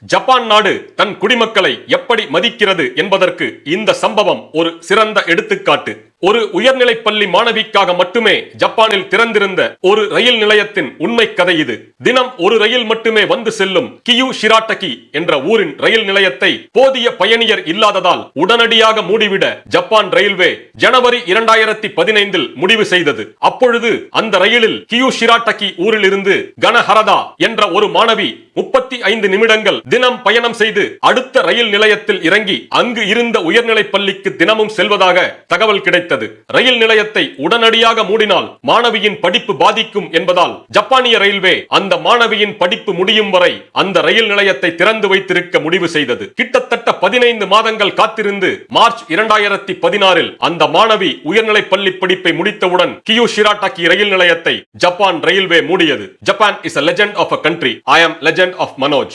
Japan நாடு தன் குடிமக்களை எப்படி மதிக்கிறது என்பதற்கு இந்த சம்பவம் ஒரு சிறந்த எடுத்துக்காட்டு. ஒரு உயர்நிலைப் பள்ளி மாணவிக்காக மட்டுமே ஜப்பானில் திறந்திருந்த ஒரு ரயில் நிலையத்தின் உண்மை கதை இது. தினம் ஒரு ரயில் மட்டுமே வந்து செல்லும் கியூ ஷிராட்டகி என்ற ஊரின் ரயில் நிலையத்தை போதிய பயணியர் இல்லாததால் உடனடியாக மூடிவிட ஜப்பான் ரயில்வே ஜனவரி 2015 முடிவு செய்தது. அப்பொழுது அந்த ரயிலில் கியூ ஷிராட்டகி ஊரில் இருந்து கனஹரதா என்ற ஒரு மாணவி 35 நிமிடங்கள் தினம் பயணம் செய்து அடுத்த ரயில் நிலையத்தில் இறங்கி அங்கு இருந்த உயர்நிலைப் பள்ளிக்கு தினமும் செல்வதாக தகவல் கிடைத்தது. ரயில் நிலையத்தை உடனடியாக மூடினால் மாணவியின் படிப்பு பாதிக்கும் என்பதால் ஜப்பானிய ரயில்வே அந்த மாணவியின் படிப்பு முடியும் வரை அந்த ரயில் நிலையத்தை திறந்து வைத்திருக்க முடிவு செய்தது. கிட்டத்தட்ட 15 மாதங்கள் காத்திருந்து மார்ச் 2016 அந்த மாணவி உயர்நிலைப் பள்ளி படிப்பை முடித்தவுடன் கியூ ஷிராட்டகி ரயில் நிலையத்தை ஜப்பான் ரயில்வே மூடியது. Japan is a legend of a country. I am legend of Manoj.